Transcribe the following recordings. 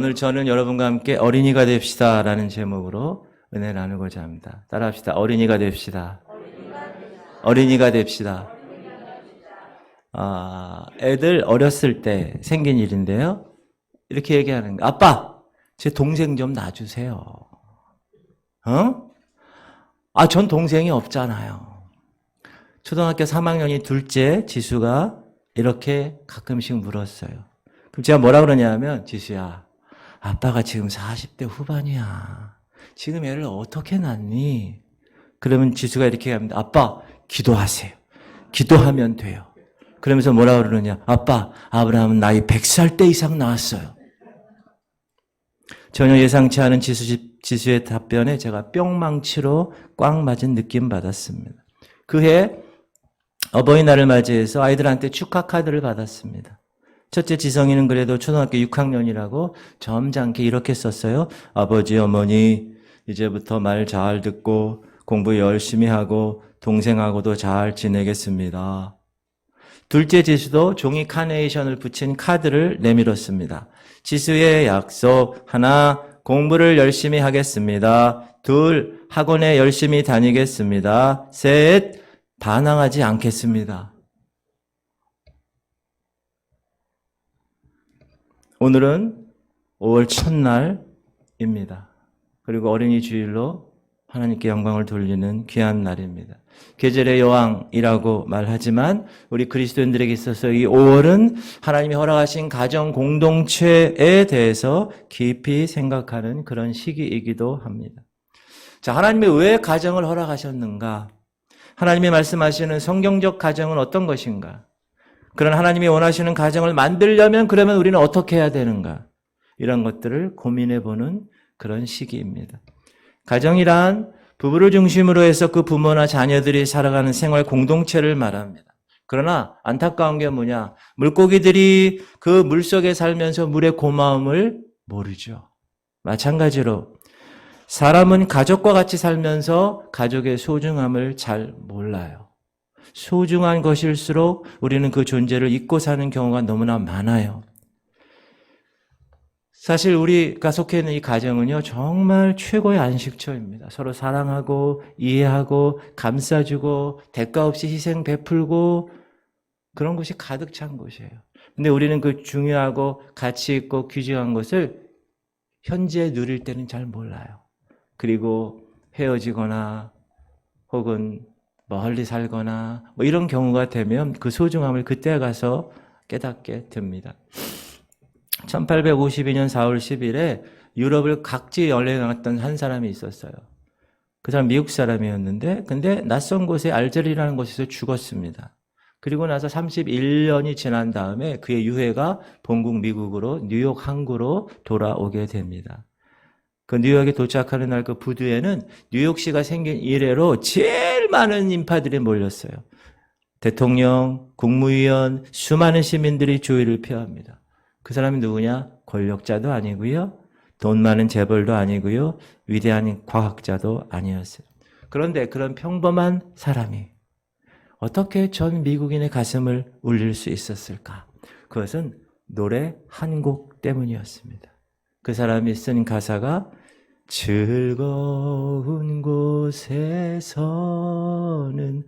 오늘 저는 여러분과 함께 어린이가 됩시다 라는 제목으로 은혜 나누고자 합니다. 따라합시다. 어린이가 됩시다. 어린이가 됩시다. 애들 어렸을 때 생긴 일인데요. 이렇게 얘기하는 거예요. 아빠, 제 동생 좀 놔주세요. 전 동생이 없잖아요. 초등학교 3학년이 둘째 지수가 이렇게 가끔씩 물었어요. 그럼 제가 뭐라 그러냐면, 지수야, 아빠가 지금 40대 후반이야. 지금 애를 어떻게 낳니? 그러면 지수가 이렇게 합니다. 아빠, 기도하세요. 기도하면 돼요. 그러면서 뭐라 그러느냐? 아빠, 아브라함은 나이 100살 때 이상 낳았어요. 전혀 예상치 않은 지수의 답변에 제가 뿅망치로 꽉 맞은 느낌 받았습니다. 그해 어버이날을 맞이해서 아이들한테 축하 카드를 받았습니다. 첫째 지성이는 그래도 초등학교 6학년이라고 점잖게 이렇게 썼어요. 아버지, 어머니, 이제부터 말 잘 듣고 공부 열심히 하고 동생하고도 잘 지내겠습니다. 둘째 지수도 종이 카네이션을 붙인 카드를 내밀었습니다. 지수의 약속, 하나, 공부를 열심히 하겠습니다. 둘, 학원에 열심히 다니겠습니다. 셋, 반항하지 않겠습니다. 오늘은 5월 첫날입니다. 그리고 어린이 주일로 하나님께 영광을 돌리는 귀한 날입니다. 계절의 여왕이라고 말하지만 우리 그리스도인들에게 있어서 이 5월은 하나님이 허락하신 가정 공동체에 대해서 깊이 생각하는 그런 시기이기도 합니다. 자, 하나님이 왜 가정을 허락하셨는가? 하나님이 말씀하시는 성경적 가정은 어떤 것인가? 그런 하나님이 원하시는 가정을 만들려면 그러면 우리는 어떻게 해야 되는가? 이런 것들을 고민해보는 그런 시기입니다. 가정이란 부부를 중심으로 해서 그 부모나 자녀들이 살아가는 생활 공동체를 말합니다. 그러나 안타까운 게 뭐냐? 물고기들이 그 물속에 살면서 물의 고마움을 모르죠. 마찬가지로 사람은 가족과 같이 살면서 가족의 소중함을 잘 몰라요. 소중한 것일수록 우리는 그 존재를 잊고 사는 경우가 너무나 많아요. 사실 우리가 속해 있는 이 가정은요, 정말 최고의 안식처입니다. 서로 사랑하고 이해하고 감싸주고 대가 없이 희생 베풀고 그런 것이 가득 찬 곳이에요. 근데 우리는 그 중요하고 가치 있고 귀중한 것을 현재 누릴 때는 잘 몰라요. 그리고 헤어지거나 혹은 멀리 살거나 뭐 이런 경우가 되면 그 소중함을 그때 가서 깨닫게 됩니다. 1852년 4월 10일에 유럽을 각지 여행했던 한 사람이 있었어요. 그 사람 미국 사람이었는데 근데 낯선 곳에 알제리라는 곳에서 죽었습니다. 그리고 나서 31년이 지난 다음에 그의 유해가 본국 미국으로 뉴욕 항구로 돌아오게 됩니다. 그 뉴욕에 도착하는 날 그 부두에는 뉴욕시가 생긴 이래로 제일 많은 인파들이 몰렸어요. 대통령, 국무위원, 수많은 시민들이 주의를 표합니다. 그 사람이 누구냐? 권력자도 아니고요. 돈 많은 재벌도 아니고요. 위대한 과학자도 아니었어요. 그런데 그런 평범한 사람이 어떻게 전 미국인의 가슴을 울릴 수 있었을까? 그것은 노래 한 곡 때문이었습니다. 그 사람이 쓴 가사가 즐거운 곳에서는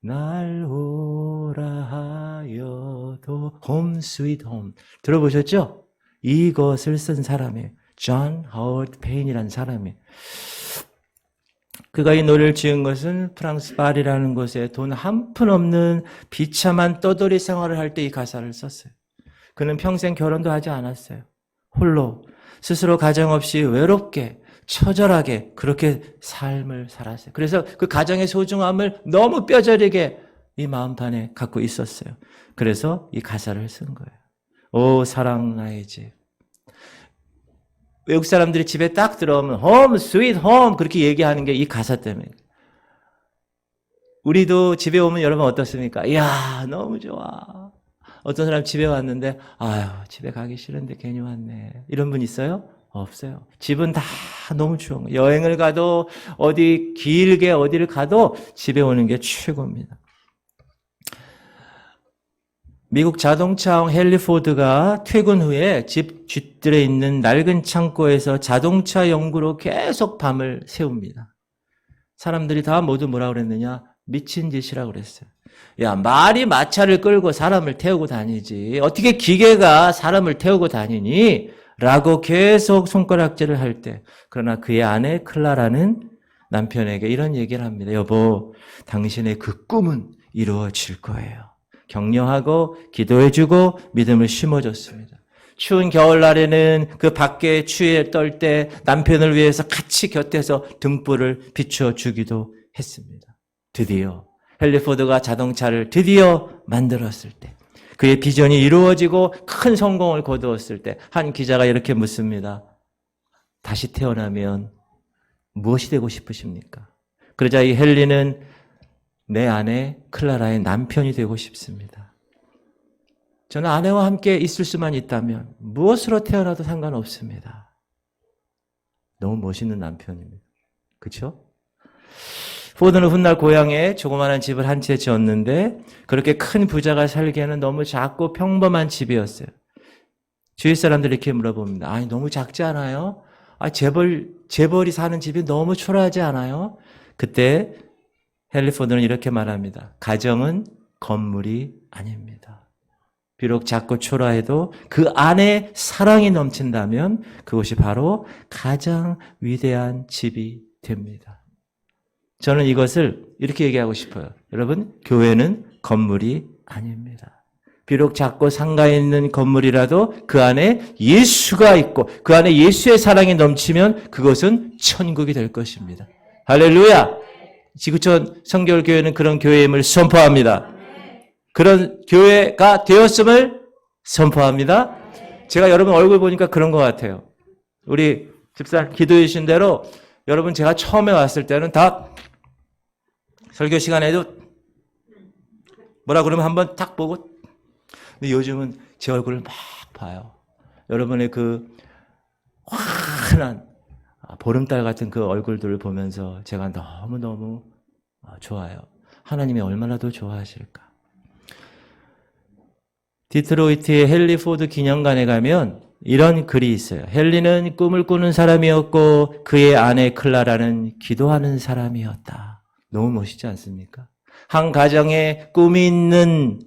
날 오라 하여도 홈 스윗 홈 들어보셨죠? 이것을 쓴 사람이에요. 존 하워드 페인이라는 사람이에요. 그가 이 노래를 지은 것은 프랑스 파리라는 곳에 돈 한 푼 없는 비참한 떠돌이 생활을 할 때 이 가사를 썼어요. 그는 평생 결혼도 하지 않았어요. 홀로 스스로 가정 없이 외롭게 처절하게 그렇게 삶을 살았어요. 그래서 그 가정의 소중함을 너무 뼈저리게 이 마음판에 갖고 있었어요. 그래서 이 가사를 쓴 거예요. 오 사랑 나의 집. 외국 사람들이 집에 딱 들어오면 홈 스윗 홈 그렇게 얘기하는 게 이 가사 때문에. 우리도 집에 오면 여러분 어떻습니까? 이야 너무 좋아. 어떤 사람 집에 왔는데 아유 집에 가기 싫은데 괜히 왔네. 이런 분 있어요? 없어요. 집은 다 너무 좋은 거예요. 여행을 가도 어디 길게 어디를 가도 집에 오는 게 최고입니다. 미국 자동차왕 헨리 포드가 퇴근 후에 집 뒷뜰에 있는 낡은 창고에서 자동차 연구로 계속 밤을 새웁니다. 사람들이 다 모두 뭐라고 그랬느냐? 미친 짓이라고 그랬어요. 야, 말이 마차를 끌고 사람을 태우고 다니지. 어떻게 기계가 사람을 태우고 다니니? 라고 계속 손가락질을 할 때, 그러나 그의 아내 클라라는 남편에게 이런 얘기를 합니다. 여보, 당신의 그 꿈은 이루어질 거예요. 격려하고 기도해주고 믿음을 심어줬습니다. 추운 겨울날에는 그 밖에 추위에 떨 때 남편을 위해서 같이 곁에서 등불을 비춰주기도 했습니다. 드디어 헨리 포드가 자동차를 드디어 만들었을 때, 그의 비전이 이루어지고 큰 성공을 거두었을 때 한 기자가 이렇게 묻습니다. 다시 태어나면 무엇이 되고 싶으십니까? 그러자 이 헨리는 내 아내 클라라의 남편이 되고 싶습니다. 저는 아내와 함께 있을 수만 있다면 무엇으로 태어나도 상관없습니다. 너무 멋있는 남편입니다. 그렇죠? 포드는 훗날 고향에 조그마한 집을 한 채 지었는데 그렇게 큰 부자가 살기에는 너무 작고 평범한 집이었어요. 주위 사람들이 이렇게 물어봅니다. 아니, 너무 작지 않아요? 재벌이 사는 집이 너무 초라하지 않아요? 그때 헨리 포드는 이렇게 말합니다. 가정은 건물이 아닙니다. 비록 작고 초라해도 그 안에 사랑이 넘친다면 그것이 바로 가장 위대한 집이 됩니다. 저는 이것을 이렇게 얘기하고 싶어요. 여러분, 교회는 건물이 아닙니다. 비록 작고 상가에 있는 건물이라도 그 안에 예수가 있고 그 안에 예수의 사랑이 넘치면 그것은 천국이 될 것입니다. 할렐루야! 지구촌 성결교회는 그런 교회임을 선포합니다. 그런 교회가 되었음을 선포합니다. 제가 여러분 얼굴 보니까 그런 것 같아요. 우리 집사님 기도해 주신 대로 여러분 제가 처음에 왔을 때는 다 설교 시간에도 뭐라 그러면 한번 탁 보고, 근데 요즘은 제 얼굴을 막 봐요. 여러분의 그 환한 보름달 같은 그 얼굴들을 보면서 제가 너무너무 좋아요. 하나님이 얼마나 더 좋아하실까. 디트로이트의 헨리 포드 기념관에 가면 이런 글이 있어요. 헨리는 꿈을 꾸는 사람이었고 그의 아내 클라라는 기도하는 사람이었다. 너무 멋있지 않습니까? 한 가정에 꿈이 있는,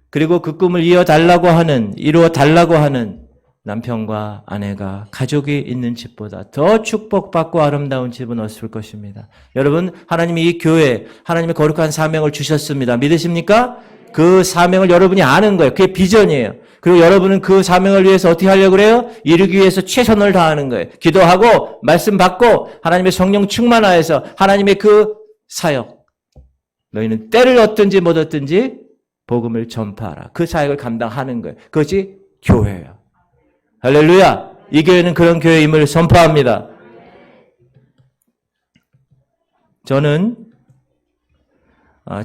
그리고 그 꿈을 이루어 달라고 하는 남편과 아내가 가족이 있는 집보다 더 축복받고 아름다운 집은 없을 것입니다. 여러분, 하나님이 이 교회, 하나님의 거룩한 사명을 주셨습니다. 믿으십니까? 그 사명을 여러분이 아는 거예요. 그게 비전이에요. 그리고 여러분은 그 사명을 위해서 어떻게 하려고 그래요? 이루기 위해서 최선을 다하는 거예요. 기도하고 말씀 받고 하나님의 성령 충만하여서 하나님의 그 사역, 너희는 때를 얻든지 못 얻든지 복음을 전파하라. 그 사역을 감당하는 거예요. 그것이 교회예요. 할렐루야! 이 교회는 그런 교회임을 선포합니다. 저는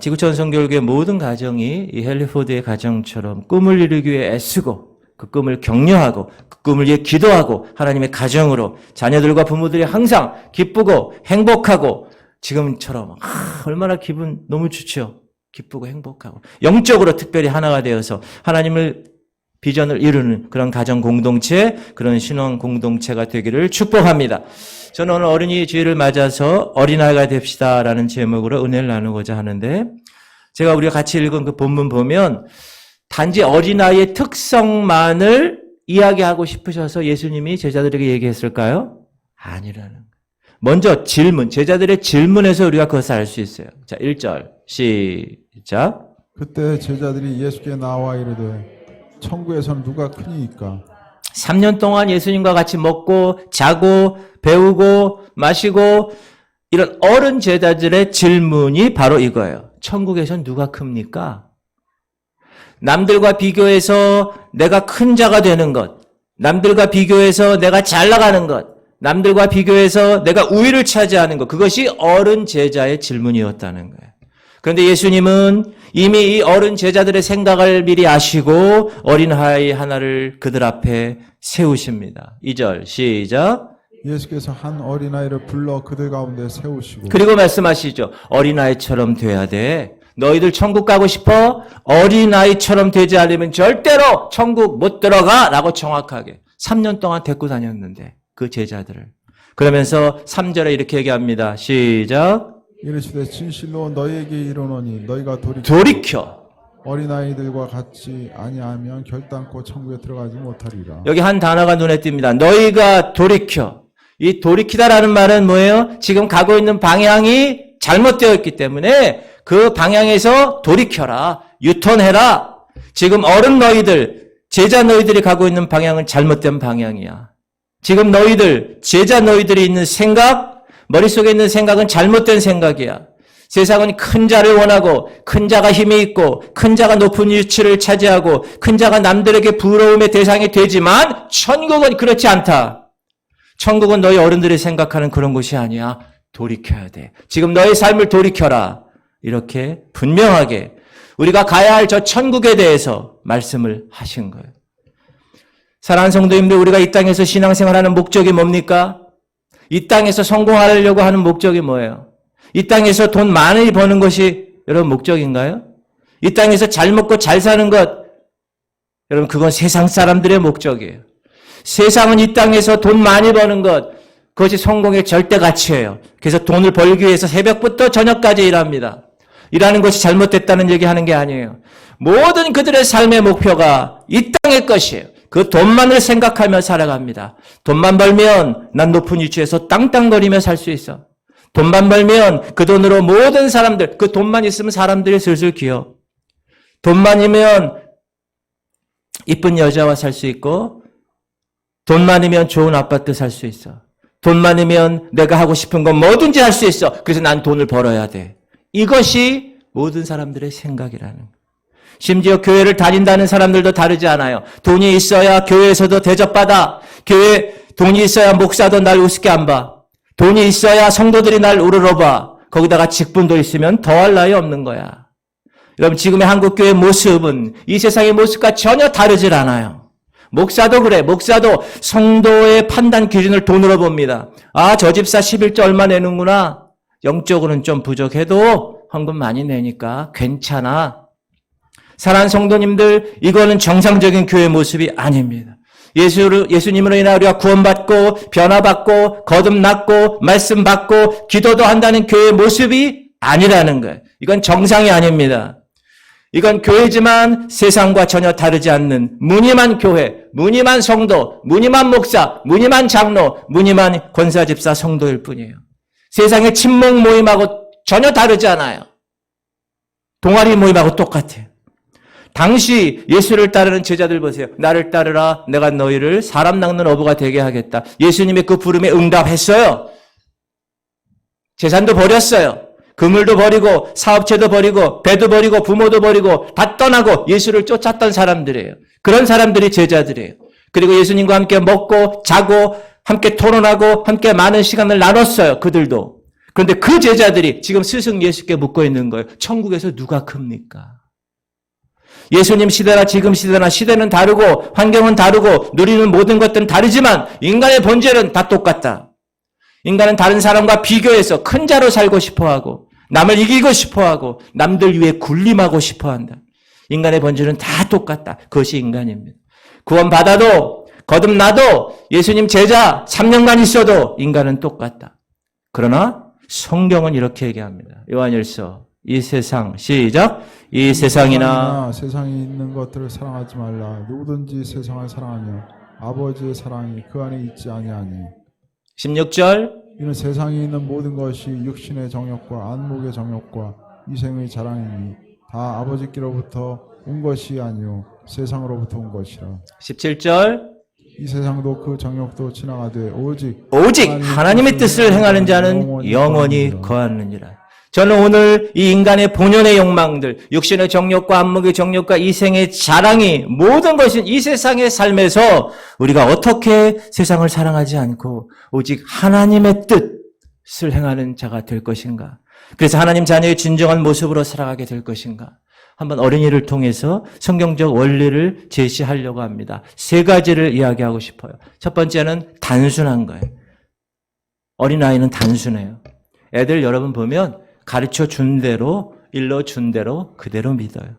지구촌 성결교회 모든 가정이 이 헨리 포드의 가정처럼 꿈을 이루기 위해 애쓰고 그 꿈을 격려하고 그 꿈을 위해 기도하고 하나님의 가정으로 자녀들과 부모들이 항상 기쁘고 행복하고 지금처럼 얼마나 기분 너무 좋죠. 기쁘고 행복하고 영적으로 특별히 하나가 되어서 하나님을 비전을 이루는 그런 가정 공동체, 그런 신앙 공동체가 되기를 축복합니다. 저는 오늘 어린이 주일을 맞아서 어린아이가 됩시다라는 제목으로 은혜를 나누고자 하는데, 제가 우리가 같이 읽은 그 본문 보면 단지 어린아이의 특성만을 이야기하고 싶으셔서 예수님이 제자들에게 얘기했을까요? 아니라는 거예요. 먼저 질문, 제자들의 질문에서 우리가 그것을 알 수 있어요. 자, 1절 시작. 그때 제자들이 예수께 나와 이르되 천국에서는 누가 크니이까? 3년 동안 예수님과 같이 먹고 자고 배우고 마시고 이런 어른 제자들의 질문이 바로 이거예요. 천국에선 누가 큽니까? 남들과 비교해서 내가 큰 자가 되는 것, 남들과 비교해서 내가 잘 나가는 것, 남들과 비교해서 내가 우위를 차지하는 것, 그것이 어른 제자의 질문이었다는 거예요. 그런데 예수님은 이미 이 어른 제자들의 생각을 미리 아시고 어린아이 하나를 그들 앞에 세우십니다. 2절 시작. 예수께서 한 어린아이를 불러 그들 가운데 세우시고 그리고 말씀하시죠. 어린아이처럼 돼야 돼. 너희들 천국 가고 싶어? 어린아이처럼 되지 않으면 절대로 천국 못 들어가! 라고 정확하게 3년 동안 데리고 다녔는데 그 제자들을. 그러면서 3절에 이렇게 얘기합니다. 시작. 이르시되 진실로 너희에게 이르노니 너희가 돌이켜. 어린아이들과 같이 아니하면 결단코 천국에 들어가지 못하리라. 여기 한 단어가 눈에 띕니다. 너희가 돌이켜. 이 돌이키다라는 말은 뭐예요? 지금 가고 있는 방향이 잘못되어 있기 때문에 그 방향에서 돌이켜라. 유턴해라. 지금 어른 너희들, 제자 너희들이 가고 있는 방향은 잘못된 방향이야. 지금 너희들, 제자 너희들이 있는 생각, 머릿속에 있는 생각은 잘못된 생각이야. 세상은 큰 자를 원하고 큰 자가 힘이 있고 큰 자가 높은 위치를 차지하고 큰 자가 남들에게 부러움의 대상이 되지만 천국은 그렇지 않다. 천국은 너희 어른들이 생각하는 그런 곳이 아니야. 돌이켜야 돼. 지금 너의 삶을 돌이켜라. 이렇게 분명하게 우리가 가야 할 저 천국에 대해서 말씀을 하신 거예요. 사랑하는 성도님들, 우리가 이 땅에서 신앙생활하는 목적이 뭡니까? 이 땅에서 성공하려고 하는 목적이 뭐예요? 이 땅에서 돈 많이 버는 것이 여러분 목적인가요? 이 땅에서 잘 먹고 잘 사는 것, 여러분 그건 세상 사람들의 목적이에요. 세상은 이 땅에서 돈 많이 버는 것, 그것이 성공의 절대 가치예요. 그래서 돈을 벌기 위해서 새벽부터 저녁까지 일합니다. 일하는 것이 잘못됐다는 얘기하는 게 아니에요. 모든 그들의 삶의 목표가 이 땅의 것이에요. 그 돈만을 생각하며 살아갑니다. 돈만 벌면 난 높은 위치에서 땅땅거리며 살 수 있어. 돈만 벌면 그 돈으로 모든 사람들, 그 돈만 있으면 사람들이 슬슬 기어. 돈만이면 이쁜 여자와 살 수 있고, 돈만이면 좋은 아파트 살 수 있어. 돈만이면 내가 하고 싶은 건 뭐든지 할 수 있어. 그래서 난 돈을 벌어야 돼. 이것이 모든 사람들의 생각이라는 거예요. 심지어 교회를 다닌다는 사람들도 다르지 않아요. 돈이 있어야 교회에서도 대접받아. 돈이 있어야 목사도 날 우습게 안 봐. 돈이 있어야 성도들이 날 우러러봐. 거기다가 직분도 있으면 더할 나위 없는 거야. 여러분 지금의 한국교회의 모습은 이 세상의 모습과 전혀 다르질 않아요. 목사도 그래. 목사도 성도의 판단 기준을 돈으로 봅니다. 아, 저 집사 11조 얼마 내는구나. 영적으로는 좀 부족해도 헌금 많이 내니까 괜찮아. 사랑하는 성도님들, 이거는 정상적인 교회 모습이 아닙니다. 예수님으로 인해 우리가 구원받고 변화받고 거듭났고 말씀 받고 기도도 한다는 교회의 모습이 아니라는 거예요. 이건 정상이 아닙니다. 이건 교회지만 세상과 전혀 다르지 않는 무늬만 교회, 무늬만 성도, 무늬만 목사, 무늬만 장로, 무늬만 권사 집사 성도일 뿐이에요. 세상의 친목 모임하고 전혀 다르지 않아요. 동아리 모임하고 똑같아요. 당시 예수를 따르는 제자들 보세요. 나를 따르라. 내가 너희를 사람 낚는 어부가 되게 하겠다. 예수님의 그 부름에 응답했어요. 재산도 버렸어요. 그물도 버리고 사업체도 버리고 배도 버리고 부모도 버리고 다 떠나고 예수를 쫓았던 사람들이에요. 그런 사람들이 제자들이에요. 그리고 예수님과 함께 먹고 자고 함께 토론하고 함께 많은 시간을 나눴어요. 그들도. 그런데 그 제자들이 지금 스승 예수께 묻고 있는 거예요. 천국에서 누가 큽니까? 예수님 시대나 지금 시대나 시대는 다르고 환경은 다르고 누리는 모든 것들은 다르지만 인간의 본질은 다 똑같다. 인간은 다른 사람과 비교해서 큰 자로 살고 싶어하고 남을 이기고 싶어하고 남들 위해 군림하고 싶어한다. 인간의 본질은 다 똑같다. 그것이 인간입니다. 구원받아도 거듭나도 예수님 제자 3년간 있어도 인간은 똑같다. 그러나 성경은 이렇게 얘기합니다. 요한일서 이 세상 시작 이 세상이나 세상에 있는 것들을 사랑하지 말라. 누구든지 세상을 사랑하며 아버지의 사랑이 그 안에 있지 아니하니. 16절 이는 세상에 있는 모든 것이 육신의 정욕과 안목의 정욕과 이생의 자랑이니 다 아버지께로부터 온 것이 아니요 세상으로부터 온 것이라. 17절 이 세상도 그 정욕도 지나가되 오직 하나님의 뜻을 행하는 자는 영원히 거하느니라. 저는 오늘 이 인간의 본연의 욕망들, 육신의 정욕과 안목의 정욕과 이생의 자랑이 모든 것이 이 세상의 삶에서 우리가 어떻게 세상을 사랑하지 않고 오직 하나님의 뜻을 행하는 자가 될 것인가? 그래서 하나님 자녀의 진정한 모습으로 살아가게 될 것인가? 한번 어린이를 통해서 성경적 원리를 제시하려고 합니다. 3가지를 이야기하고 싶어요. 첫 번째는 단순한 거예요. 어린아이는 단순해요. 애들 여러분 보면 가르쳐 준 대로 일러준 대로 그대로 믿어요.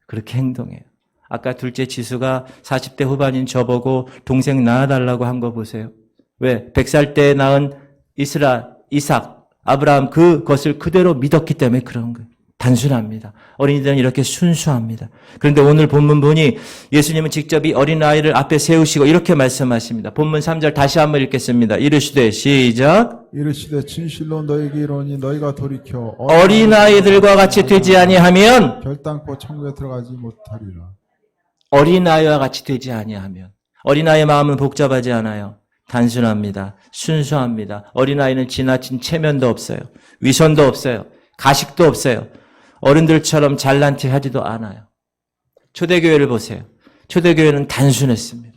그렇게 행동해요. 아까 둘째 지수가 40대 후반인 저보고 동생 낳아달라고 한 거 보세요. 왜? 100살 때 낳은 이삭, 아브라함 그것을 그대로 믿었기 때문에 그런 거예요. 단순합니다. 어린이들은 이렇게 순수합니다. 그런데 오늘 본문 보니 예수님은 직접 이 어린아이를 앞에 세우시고 이렇게 말씀하십니다. 본문 3절 다시 한번 읽겠습니다. 이르시되 시작. 이르시되 진실로 너에게 이르노니 너희가 돌이켜 어린아이들과 같이 되지 아니하면 결단코 천국에 들어가지 못하리라. 어린아이와 같이 되지 아니하면 어린아이의 마음은 복잡하지 않아요. 단순합니다. 순수합니다. 어린아이는 지나친 체면도 없어요. 위선도 없어요. 가식도 없어요. 어른들처럼 잘난 체 하지도 않아요. 초대교회를 보세요. 초대교회는 단순했습니다.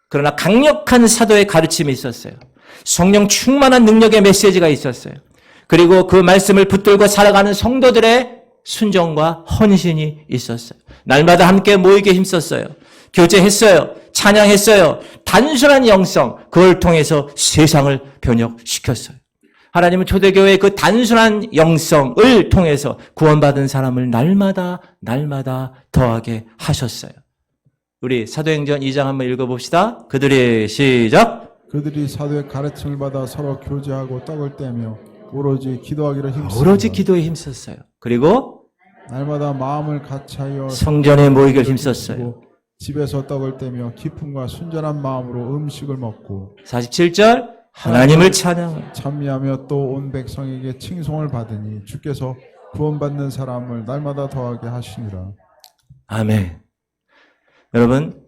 그러나 강력한 사도의 가르침이 있었어요. 성령 충만한 능력의 메시지가 있었어요. 그리고 그 말씀을 붙들고 살아가는 성도들의 순종과 헌신이 있었어요. 날마다 함께 모이게 힘썼어요. 교제했어요. 찬양했어요. 단순한 영성, 그걸 통해서 세상을 변혁시켰어요. 하나님은 초대교회의 그 단순한 영성을 통해서 구원받은 사람을 날마다 더하게 하셨어요. 우리 사도행전 2장 한번 읽어봅시다. 그들이 시작. 그들이 사도의 가르침을 받아 서로 교제하고 떡을 떼며 오로지 기도하기를 힘쓰고 오로지 기도에 힘썼어요. 그리고 날마다 마음을 같이하여 성전에 모이기를 힘썼어요. 집에서 떡을 떼며 기쁨과 순전한 마음으로 음식을 먹고 47절 하나님을 찬양하며 찬미하며 또 온 백성에게 칭송을 받으니 주께서 구원받는 사람을 날마다 더하게 하시니라. 아멘. 여러분,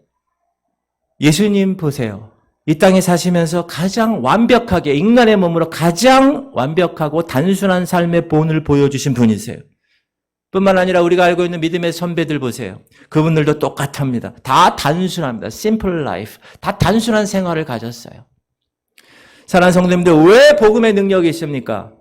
예수님 보세요. 이 땅에 사시면서 가장 완벽하게 인간의 몸으로 가장 완벽하고 단순한 삶의 본을 보여주신 분이세요. 뿐만 아니라 우리가 알고 있는 믿음의 선배들 보세요. 그분들도 똑같합니다. 다 단순합니다. simple life. 다 단순한 생활을 가졌어요. 사랑하는 성도님들, 왜 복음의 능력이 있습니까?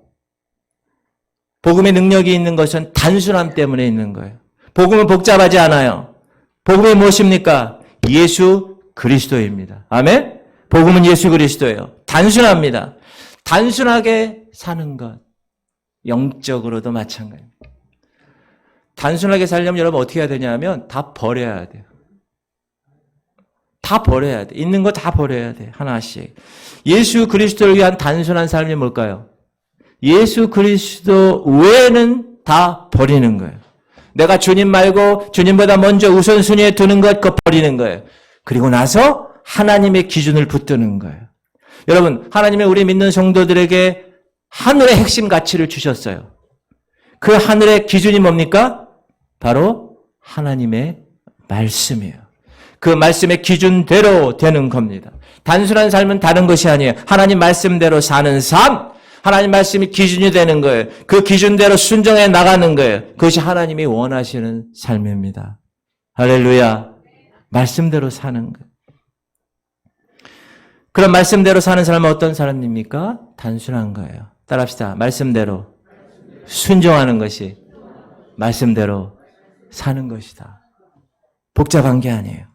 복음의 능력이 있는 것은 단순함 때문에 있는 거예요. 복음은 복잡하지 않아요. 복음이 무엇입니까? 예수 그리스도입니다. 아멘? 복음은 예수 그리스도예요. 단순합니다. 단순하게 사는 것, 영적으로도 마찬가지입니다. 단순하게 살려면 여러분 어떻게 해야 되냐면 다 버려야 돼요. 다 버려야 돼. 있는 거 다 버려야 돼. 하나씩. 예수 그리스도를 위한 단순한 삶이 뭘까요? 예수 그리스도 외에는 다 버리는 거예요. 내가 주님 말고 주님보다 먼저 우선순위에 두는 것, 그거 버리는 거예요. 그리고 나서 하나님의 기준을 붙드는 거예요. 여러분, 하나님은 우리 믿는 성도들에게 하늘의 핵심 가치를 주셨어요. 그 하늘의 기준이 뭡니까? 바로 하나님의 말씀이에요. 그 말씀의 기준대로 되는 겁니다. 단순한 삶은 다른 것이 아니에요. 하나님 말씀대로 사는 삶, 하나님 말씀이 기준이 되는 거예요. 그 기준대로 순종해 나가는 거예요. 그것이 하나님이 원하시는 삶입니다. 할렐루야. 말씀대로 사는 거예요. 그런 말씀대로 사는 사람은 어떤 사람입니까? 단순한 거예요. 따라합시다. 말씀대로 순종하는 것이 말씀대로 사는 것이다. 복잡한 게 아니에요.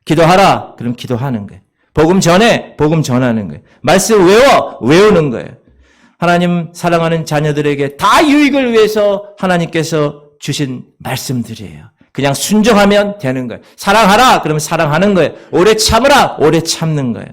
기도하라. 그럼 기도하는 거예요. 복음 전해. 복음 전하는 거예요. 말씀 외워. 외우는 거예요. 하나님 사랑하는 자녀들에게 다 유익을 위해서 하나님께서 주신 말씀들이에요. 그냥 순종하면 되는 거예요. 사랑하라. 그러면 사랑하는 거예요. 오래 참으라. 오래 참는 거예요.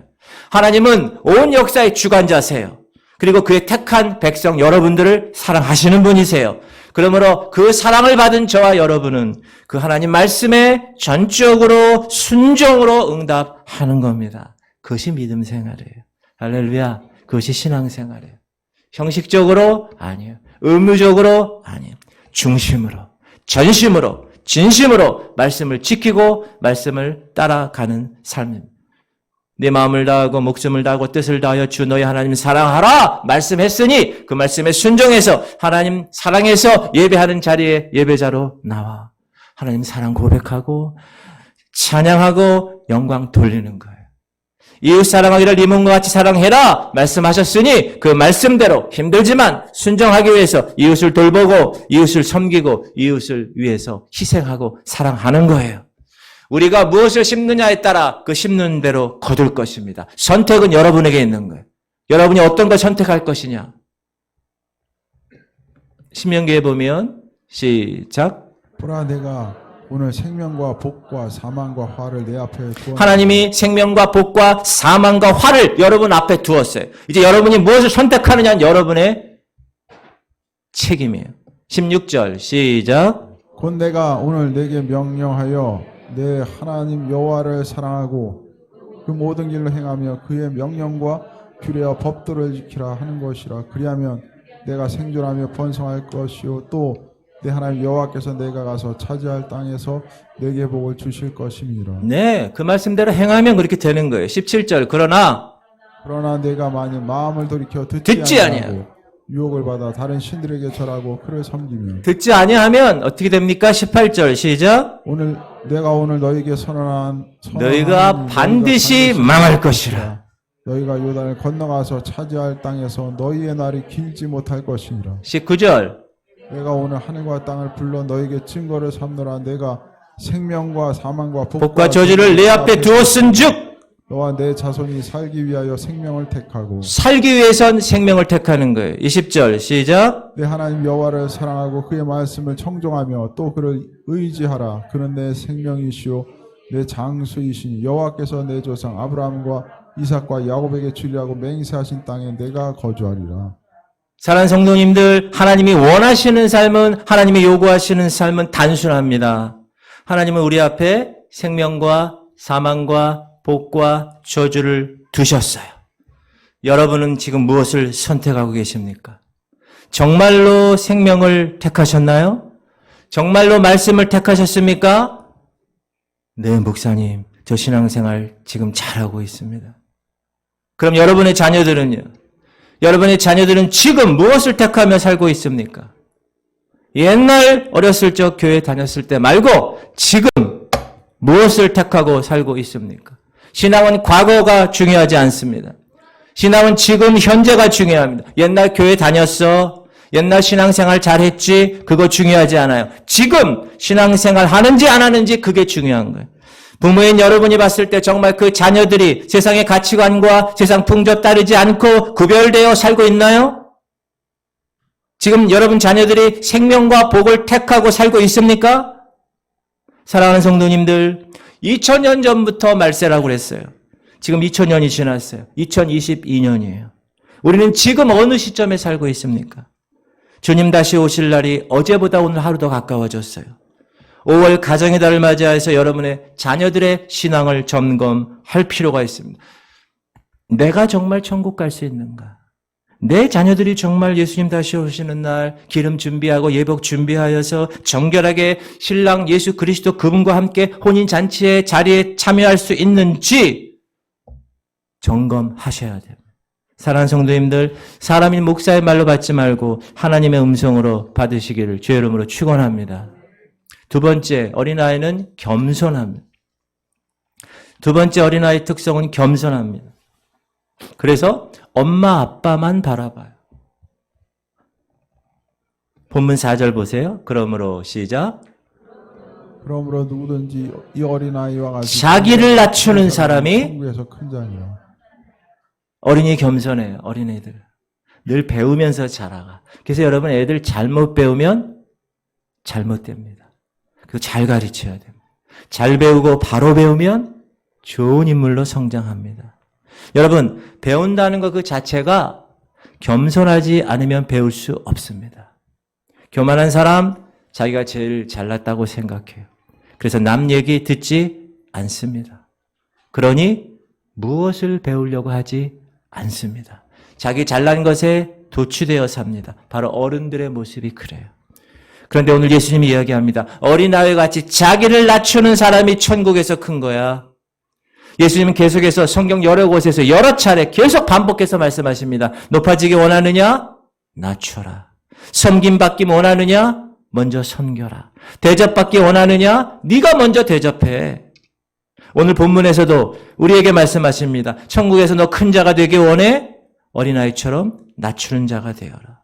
하나님은 온 역사의 주관자세요. 그리고 그의 택한 백성 여러분들을 사랑하시는 분이세요. 그러므로 그 사랑을 받은 저와 여러분은 그 하나님 말씀에 전적으로 순종으로 응답하는 겁니다. 그것이 믿음 생활이에요. 할렐루야. 그것이 신앙 생활이에요. 형식적으로 아니에요. 의무적으로 아니에요. 중심으로, 전심으로, 진심으로 말씀을 지키고 말씀을 따라가는 삶입니다. 내 마음을 다하고 목숨을 다하고 뜻을 다하여 주 너희 하나님 사랑하라 말씀했으니 그 말씀에 순종해서 하나님 사랑해서 예배하는 자리에 예배자로 나와 하나님 사랑 고백하고 찬양하고 영광 돌리는 거예요. 이웃 사랑하기를 네 몸과 같이 사랑해라 말씀하셨으니 그 말씀대로 힘들지만 순종하기 위해서 이웃을 돌보고 이웃을 섬기고 이웃을 위해서 희생하고 사랑하는 거예요. 우리가 무엇을 심느냐에 따라 그 심는 대로 거둘 것입니다. 선택은 여러분에게 있는 거예요. 여러분이 어떤 걸 선택할 것이냐. 신명기에 보면 시작. 보라 내가 오늘 생명과 복과 사망과 화를 내 앞에 두었노라. 하나님이 생명과 복과 사망과 화를 여러분 앞에 두었어요. 이제 여러분이 무엇을 선택하느냐는 여러분의 책임이에요. 16절 시작. 곧 내가 오늘 내게 명령하여 내 하나님 여호와를 사랑하고 그 모든 길로 행하며 그의 명령과 규례와 법도를 지키라 하는 것이라. 그리하면 내가 생존하며 번성할 것이요 또 내 하나님 여호와께서 내가 가서 차지할 땅에서 내게 복을 주실 것임이라. 네, 그 말씀대로 행하면 그렇게 되는 거예요. 17절. 그러나 내가 만일 마음을 돌이켜 듣지 아니하고 유혹을 받아 다른 신들에게 절하고 그를 섬기면 듣지 아니하면 어떻게 됩니까? 18절 시작. 내가 오늘 너에게 선언한 너희가 반드시 망할 것이라. 너희가 요단을 건너가서 차지할 땅에서 너희의 날이 길지 못할 것이니라. 19절. 내가 오늘 하늘과 땅을 불러 너에게 증거를 삼노라. 내가 생명과 사망과 복과 저주를 내 앞에 두었은즉 너와 내 자손이 살기 위하여 생명을 택하고 살기 위해선 생명을 택하는 거예요. 20절 시작. 내 하나님 여호와를 사랑하고 그의 말씀을 청종하며 또 그를 의지하라. 그는 내 생명이시오 내 장수이시니 여호와께서 내 조상 아브라함과 이삭과 야곱에게 주리라고 맹세하신 땅에 내가 거주하리라. 사랑하는 성도님들, 하나님이 원하시는 삶은, 하나님이 요구하시는 삶은 단순합니다. 하나님은 우리 앞에 생명과 사망과 복과 저주를 두셨어요. 여러분은 지금 무엇을 선택하고 계십니까? 정말로 생명을 택하셨나요? 정말로 말씀을 택하셨습니까? 네, 목사님, 저 신앙생활 지금 잘하고 있습니다. 그럼 여러분의 자녀들은요? 여러분의 자녀들은 지금 무엇을 택하며 살고 있습니까? 옛날 어렸을 적 교회 다녔을 때 말고 지금 무엇을 택하고 살고 있습니까? 신앙은 과거가 중요하지 않습니다. 신앙은 지금 현재가 중요합니다. 옛날 교회 다녔어. 옛날 신앙생활 잘했지. 그거 중요하지 않아요. 지금 신앙생활 하는지 안 하는지 그게 중요한 거예요. 부모인 여러분이 봤을 때 정말 그 자녀들이 세상의 가치관과 세상 풍조 따르지 않고 구별되어 살고 있나요? 지금 여러분 자녀들이 생명과 복을 택하고 살고 있습니까? 사랑하는 성도님들, 2000년 전부터 말세라고 그랬어요. 지금 2000년이 지났어요. 2022년이에요. 우리는 지금 어느 시점에 살고 있습니까? 주님 다시 오실 날이 어제보다 오늘 하루 더 가까워졌어요. 5월 가정의 달을 맞이해서 여러분의 자녀들의 신앙을 점검할 필요가 있습니다. 내가 정말 천국 갈 수 있는가? 내 자녀들이 정말 예수님 다시 오시는 날 기름 준비하고 예복 준비하여서 정결하게 신랑 예수 그리스도 그분과 함께 혼인잔치의 자리에 참여할 수 있는지 점검하셔야 돼요. 사랑하는 성도님들, 사람인 목사의 말로 받지 말고 하나님의 음성으로 받으시기를 주의 이름으로 축원합니다. 두 번째, 어린아이는 겸손합니다. 두 번째 어린아이 특성은 겸손합니다. 그래서 엄마 아빠만 바라봐요. 본문 4절 보세요. 그러므로 시작. 그러므로 누구든지 이 어린아이와 같이 자기를 낮추는 사람이 천국에서 큰 자니라. 어린이 겸손해요. 어린애들. 늘 배우면서 자라가. 그래서 여러분 애들 잘못 배우면 잘못됩니다. 그거 잘 가르쳐야 됩니다. 잘 배우고 바로 배우면 좋은 인물로 성장합니다. 여러분, 배운다는 것 그 자체가 겸손하지 않으면 배울 수 없습니다. 교만한 사람, 자기가 제일 잘났다고 생각해요. 그래서 남 얘기 듣지 않습니다. 그러니 무엇을 배우려고 하지 않습니다. 자기 잘난 것에 도취되어 삽니다. 바로 어른들의 모습이 그래요. 그런데 오늘 예수님이 이야기합니다. 어린아이 같이 자기를 낮추는 사람이 천국에서 큰 거야. 예수님은 계속해서 성경 여러 곳에서 여러 차례 계속 반복해서 말씀하십니다. 높아지기 원하느냐? 낮춰라. 섬김받기 원하느냐? 먼저 섬겨라. 대접받기 원하느냐? 네가 먼저 대접해. 오늘 본문에서도 우리에게 말씀하십니다. 천국에서 너 큰 자가 되기 원해? 어린아이처럼 낮추는 자가 되어라.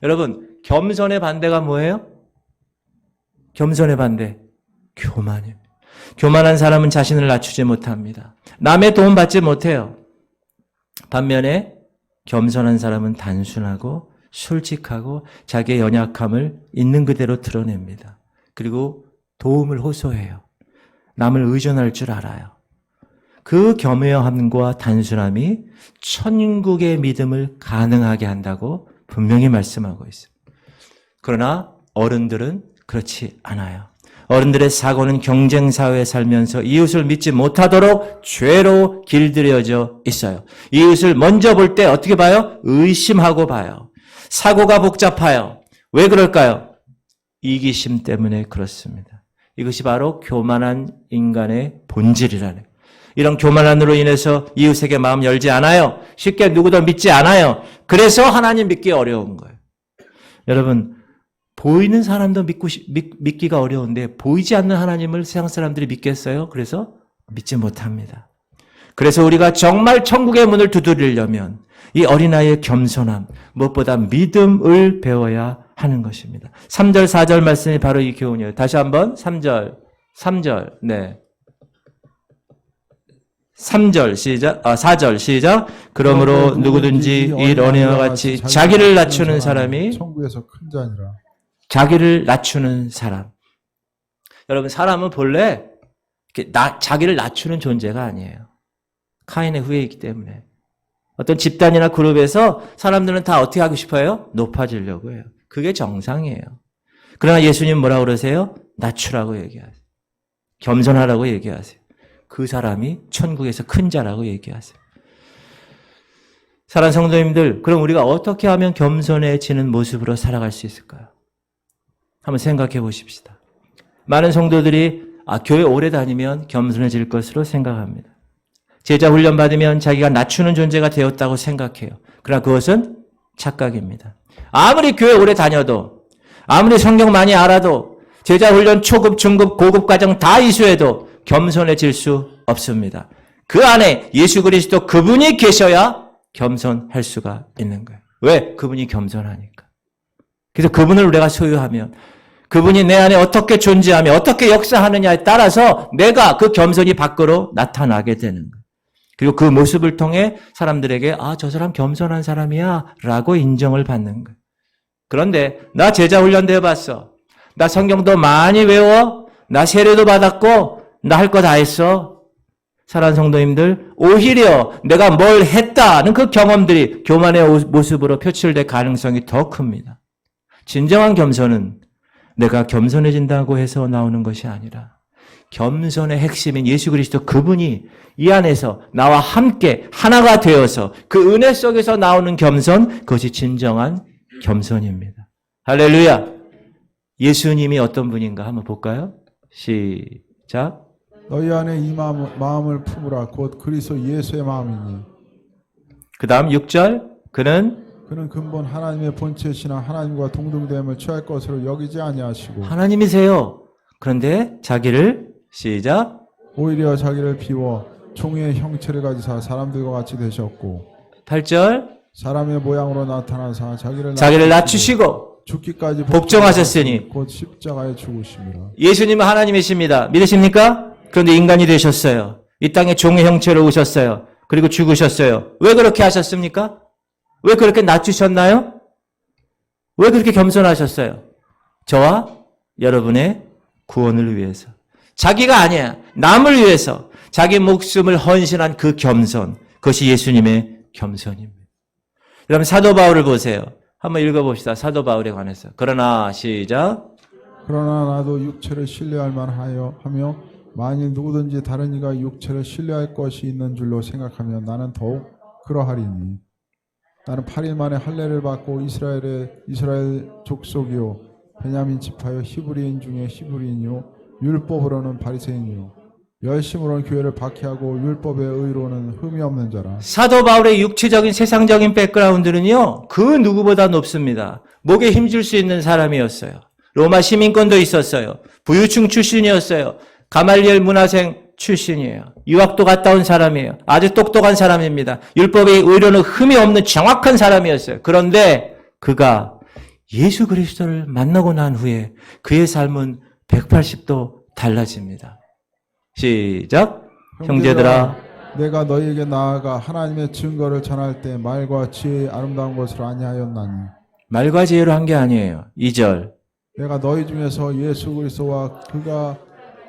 여러분, 겸손의 반대가 뭐예요? 겸손의 반대, 교만입니다. 교만한 사람은 자신을 낮추지 못합니다. 남의 도움 받지 못해요. 반면에 겸손한 사람은 단순하고 솔직하고 자기의 연약함을 있는 그대로 드러냅니다. 그리고 도움을 호소해요. 남을 의존할 줄 알아요. 그 겸허함과 단순함이 천국의 믿음을 가능하게 한다고 분명히 말씀하고 있습니다. 그러나 어른들은 그렇지 않아요. 어른들의 사고는 경쟁사회에 살면서 이웃을 믿지 못하도록 죄로 길들여져 있어요. 이웃을 먼저 볼 때 어떻게 봐요? 의심하고 봐요. 사고가 복잡해요. 왜 그럴까요? 이기심 때문에 그렇습니다. 이것이 바로 교만한 인간의 본질이라는 거예요. 이런 교만함으로 인해서 이웃에게 마음 열지 않아요. 쉽게 누구도 믿지 않아요. 그래서 하나님 믿기 어려운 거예요. 여러분, 보이는 사람도 믿기가 어려운데 보이지 않는 하나님을 세상 사람들이 믿겠어요? 그래서 믿지 못합니다. 그래서 우리가 정말 천국의 문을 두드리려면 이 어린아이의 겸손함, 무엇보다 믿음을 배워야 하는 것입니다. 3절, 4절 말씀이 바로 이 교훈이에요. 다시 한번 3절, 네. 3절 시작, 4절 시작. 그러므로 누구든지 이 어린아이와 같이 자기를 낮추는 사람이 천국에서 큰 자니라. 자기를 낮추는 사람. 여러분, 사람은 본래 이렇게 자기를 낮추는 존재가 아니에요. 카인의 후예이기 때문에. 어떤 집단이나 그룹에서 사람들은 다 어떻게 하고 싶어요? 높아지려고 해요. 그게 정상이에요. 그러나 예수님 뭐라고 그러세요? 낮추라고 얘기하세요. 겸손하라고 얘기하세요. 그 사람이 천국에서 큰 자라고 얘기하세요. 사랑하는 성도님들, 그럼 우리가 어떻게 하면 겸손해지는 모습으로 살아갈 수 있을까요? 한번 생각해 보십시다. 많은 성도들이 교회 오래 다니면 겸손해질 것으로 생각합니다. 제자 훈련 받으면 자기가 낮추는 존재가 되었다고 생각해요. 그러나 그것은 착각입니다. 아무리 교회 오래 다녀도, 아무리 성경 많이 알아도, 제자 훈련 초급, 중급, 고급 과정 다 이수해도 겸손해질 수 없습니다. 그 안에 예수 그리스도 그분이 계셔야 겸손할 수가 있는 거예요. 왜? 그분이 겸손하니까. 그래서 그분을 우리가 소유하면 그분이 내 안에 어떻게 존재하며 어떻게 역사하느냐에 따라서 내가 그 겸손이 밖으로 나타나게 되는 거예요. 그리고 그 모습을 통해 사람들에게 저 사람 겸손한 사람이야 라고 인정을 받는 거예요. 그런데 나 제자 훈련도 해봤어. 나 성경도 많이 외워. 나 세례도 받았고 나 할 거 다 했어. 사랑하는 성도님들, 오히려 내가 뭘 했다는 그 경험들이 교만의 모습으로 표출될 가능성이 더 큽니다. 진정한 겸손은 내가 겸손해진다고 해서 나오는 것이 아니라 겸손의 핵심인 예수 그리스도 그분이 이 안에서 나와 함께 하나가 되어서 그 은혜 속에서 나오는 겸손, 그것이 진정한 겸손입니다. 할렐루야! 예수님이 어떤 분인가 한번 볼까요? 시작. 너희 안에 이 마음을 품으라. 곧 그리스도 예수의 마음이니. 그 다음 6절. 그는 근본 하나님의 본체시나 하나님과 동등됨을 취할 것으로 여기지 아니하시고 하나님이세요. 그런데 자기를 시작. 오히려 자기를 비워 종의 형체를 가지사 사람들과 같이 되셨고 8절. 사람의 모양으로 나타나사 자기를 낮추시고 죽기까지 복종하셨으니 곧 십자가에 죽으심이라. 예수님은 하나님이십니다. 믿으십니까? 그런데 인간이 되셨어요. 이 땅에 종의 형체로 오셨어요. 그리고 죽으셨어요. 왜 그렇게 하셨습니까? 왜 그렇게 낮추셨나요? 왜 그렇게 겸손하셨어요? 저와 여러분의 구원을 위해서. 자기가 아니야. 남을 위해서 자기 목숨을 헌신한 그 겸손. 그것이 예수님의 겸손입니다. 여러분 사도 바울을 보세요. 한번 읽어봅시다. 사도 바울에 관해서. 그러나 시작. 그러나 나도 육체를 신뢰할 만하며 만일 누구든지 다른 이가 육체를 신뢰할 것이 있는 줄로 생각하면 나는 더욱 그러하리니 나는 8일 만에 할례를 받고 이스라엘 족속이요 베냐민 지파요 히브리인 중에 히브리인이요 율법으로는 바리새인이요 열심으로는 교회를 박해하고 율법의 의로는 흠이 없는 자라. 사도 바울의 육체적인 세상적인 백그라운드는요, 그 누구보다 높습니다. 목에 힘줄 수 있는 사람이었어요. 로마 시민권도 있었어요. 부유층 출신이었어요. 가말리엘 문화생 출신이에요. 유학도 갔다 온 사람이에요. 아주 똑똑한 사람입니다. 율법의 의로는 흠이 없는 정확한 사람이었어요. 그런데 그가 예수 그리스도를 만나고 난 후에 그의 삶은 180도 달라집니다. 시작. 형제들아, 내가 너희에게 나아가 하나님의 증거를 전할 때 말과 지혜의 아름다운 것을 아니하였나니 말과 지혜로 한 게 아니에요. 2절. 내가 너희 중에서 예수 그리스도와 그가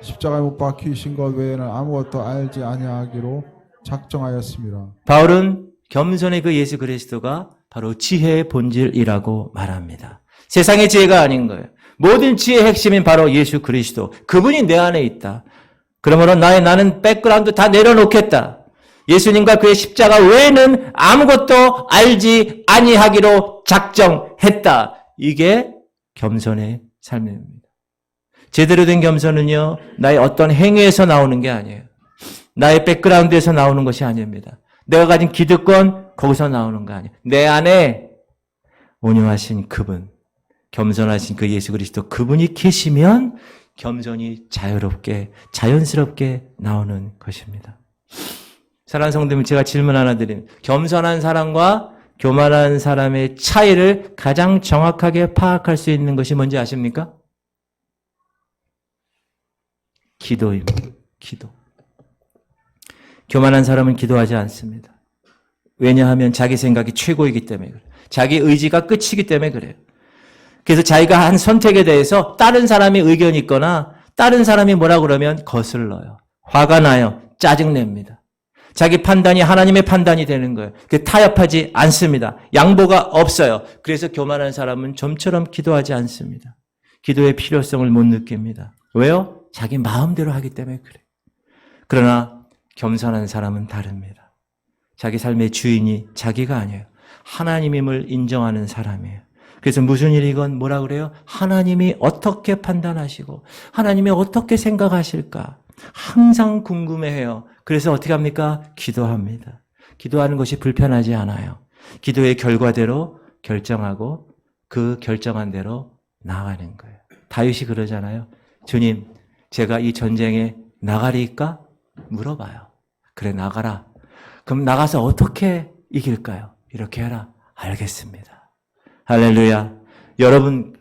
십자가에 못 박히신 것 외에는 아무것도 알지 아니하기로 작정하였습니다. 바울은 겸손의 그 예수 그리스도가 바로 지혜의 본질이라고 말합니다. 세상의 지혜가 아닌 거예요. 모든 지혜의 핵심인 바로 예수 그리스도. 그분이 내 안에 있다. 그러므로 나는 백그라운드 다 내려놓겠다. 예수님과 그의 십자가 외에는 아무것도 알지 아니하기로 작정했다. 이게 겸손의 삶입니다. 제대로 된 겸손은요, 나의 어떤 행위에서 나오는 게 아니에요. 나의 백그라운드에서 나오는 것이 아닙니다. 내가 가진 기득권, 거기서 나오는 거 아니에요. 내 안에 온유하신 그분, 겸손하신 그 예수 그리스도 그분이 계시면 겸손이 자유롭게, 자연스럽게 나오는 것입니다. 사랑하는 성도님, 제가 질문 하나 드립니다. 겸손한 사람과 교만한 사람의 차이를 가장 정확하게 파악할 수 있는 것이 뭔지 아십니까? 기도입니다. 기도. 교만한 사람은 기도하지 않습니다. 왜냐하면 자기 생각이 최고이기 때문에 그래요. 자기 의지가 끝이기 때문에 그래요. 그래서 자기가 한 선택에 대해서 다른 사람의 의견이 있거나 다른 사람이 뭐라 그러면 거슬러요. 화가 나요. 짜증냅니다. 자기 판단이 하나님의 판단이 되는 거예요. 타협하지 않습니다. 양보가 없어요. 그래서 교만한 사람은 좀처럼 기도하지 않습니다. 기도의 필요성을 못 느낍니다. 왜요? 자기 마음대로 하기 때문에 그래요. 그러나 겸손한 사람은 다릅니다. 자기 삶의 주인이 자기가 아니에요. 하나님임을 인정하는 사람이에요. 그래서 무슨 일이건 뭐라 그래요? 하나님이 어떻게 판단하시고 하나님이 어떻게 생각하실까? 항상 궁금해해요. 그래서 어떻게 합니까? 기도합니다. 기도하는 것이 불편하지 않아요. 기도의 결과대로 결정하고 그 결정한 대로 나아가는 거예요. 다윗이 그러잖아요. 주님, 제가 이 전쟁에 나가리까? 물어봐요. 그래, 나가라. 그럼 나가서 어떻게 이길까요? 이렇게 해라. 알겠습니다. 할렐루야. 여러분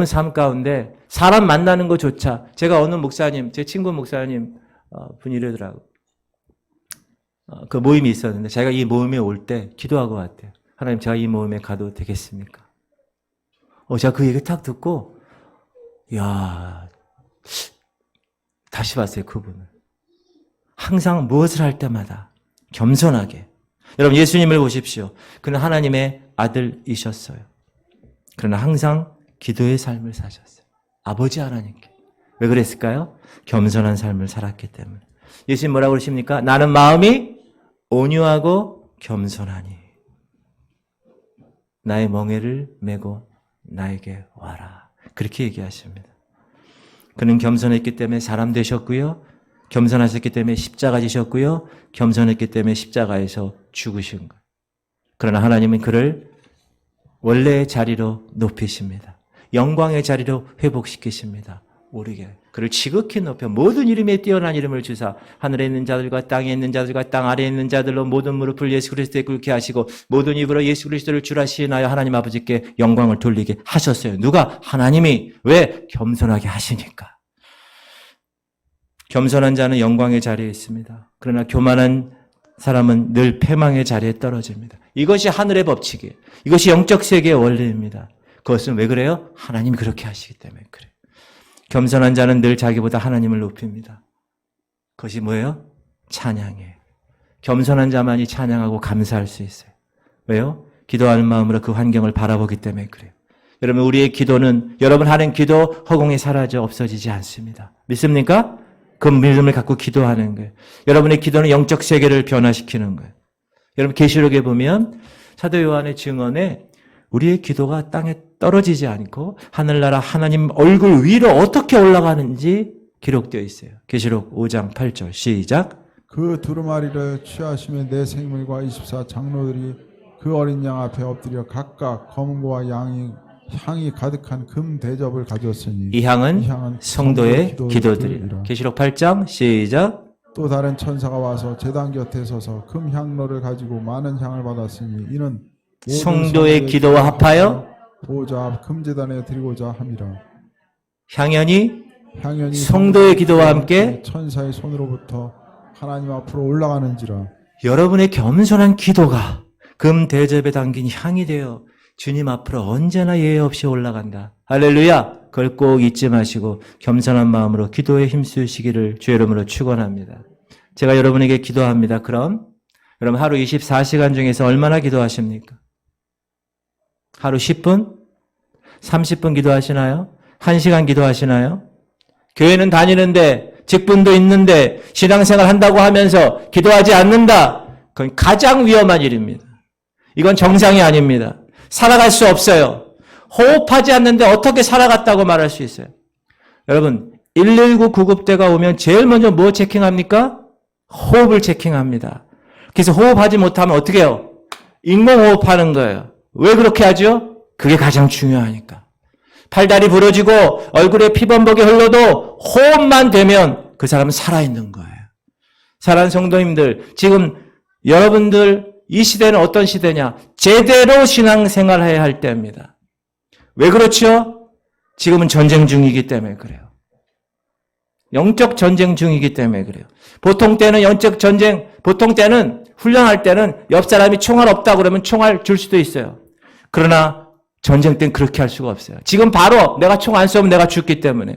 삶 가운데 사람 만나는 것조차, 제가 어느 목사님, 제 친구 목사님 분이 이러더라고요. 그 모임이 있었는데 제가 이 모임에 올 때 기도하고 왔대요. 하나님, 제가 이 모임에 가도 되겠습니까? 제가 그 얘기 딱 듣고, 이야, 다시 봤어요, 그분을. 항상 무엇을 할 때마다 겸손하게. 여러분, 예수님을 보십시오. 그는 하나님의 아들이셨어요. 그러나 항상 기도의 삶을 사셨어요. 아버지 하나님께. 왜 그랬을까요? 겸손한 삶을 살았기 때문에. 예수님 뭐라고 그러십니까? 나는 마음이 온유하고 겸손하니 나의 멍에를 메고 나에게 와라. 그렇게 얘기하십니다. 그는 겸손했기 때문에 사람 되셨고요. 겸손하셨기 때문에 십자가 지셨고요. 겸손했기 때문에 십자가에서 죽으신 거예요. 그러나 하나님은 그를 원래의 자리로 높이십니다. 영광의 자리로 회복시키십니다. 오르게. 그를 지극히 높여 모든 이름에 뛰어난 이름을 주사 하늘에 있는 자들과 땅에 있는 자들과 땅 아래에 있는 자들로 모든 무릎을 예수 그리스도에 꿇게 하시고 모든 입으로 예수 그리스도를 주라 시인하여 하나님 아버지께 영광을 돌리게 하셨어요. 누가? 하나님이. 왜? 겸손하게 하시니까. 겸손한 자는 영광의 자리에 있습니다. 그러나 교만한 사람은 늘 패망의 자리에 떨어집니다. 이것이 하늘의 법칙이에요. 이것이 영적 세계의 원리입니다. 그것은 왜 그래요? 하나님이 그렇게 하시기 때문에 그래요. 겸손한 자는 늘 자기보다 하나님을 높입니다. 그것이 뭐예요? 찬양이에요. 겸손한 자만이 찬양하고 감사할 수 있어요. 왜요? 기도하는 마음으로 그 환경을 바라보기 때문에 그래요. 여러분, 우리의 기도는 여러분 하는 기도 허공에 사라져 없어지지 않습니다. 믿습니까? 그 믿음을 갖고 기도하는 거예요. 여러분의 기도는 영적 세계를 변화시키는 거예요. 여러분 계시록에 보면 사도 요한의 증언에 우리의 기도가 땅에 떨어지지 않고 하늘나라 하나님 얼굴 위로 어떻게 올라가는지 기록되어 있어요. 계시록 5장 8절 시작. 그 두루마리를 취하시면 내 생물과 24 장로들이 그 어린 양 앞에 엎드려 각각 검은고와 향이 가득한 금 대접을 가졌으니 이 향은 성도의 기도들이라. 계시록 8장 시작. 또 다른 천사가 와서 제단 곁에 서서 금 향로를 가지고 많은 향을 받았으니 이는 성도의 기도와 합하여 보좌 앞 금제단에 드리고자 함이라. 향연이 향연이 성도의 기도와 함께 천사의 손으로부터 하나님 앞으로 올라가는지라. 여러분의 겸손한 기도가 금 대접에 담긴 향이 되어 주님 앞으로 언제나 예외 없이 올라간다. 할렐루야! 그걸 꼭 잊지 마시고 겸손한 마음으로 기도에 힘쓰시기를 주의 이름으로 축원합니다. 제가 여러분에게 기도합니다. 그럼 여러분 하루 24시간 중에서 얼마나 기도하십니까? 하루 10분? 30분 기도하시나요? 1시간 기도하시나요? 교회는 다니는데 직분도 있는데 신앙생활 한다고 하면서 기도하지 않는다. 그건 가장 위험한 일입니다. 이건 정상이 아닙니다. 살아갈 수 없어요. 호흡하지 않는데 어떻게 살아갔다고 말할 수 있어요? 여러분 119 구급대가 오면 제일 먼저 뭐 체킹합니까? 호흡을 체킹합니다. 그래서 호흡하지 못하면 어떻게 해요? 인공호흡하는 거예요. 왜 그렇게 하죠? 그게 가장 중요하니까. 팔다리 부러지고 얼굴에 피범벅이 흘러도 호흡만 되면 그 사람은 살아있는 거예요. 사랑하는 성도님들, 지금 여러분들 이 시대는 어떤 시대냐? 제대로 신앙생활해야 할 때입니다. 왜 그렇죠? 지금은 전쟁 중이기 때문에 그래요. 영적 전쟁 중이기 때문에 그래요. 보통 때는 영적 전쟁, 보통 때는 훈련할 때는 옆 사람이 총알 없다 그러면 총알 줄 수도 있어요. 그러나 전쟁 때는 그렇게 할 수가 없어요. 지금 바로 내가 총 안 쏘면 내가 죽기 때문에.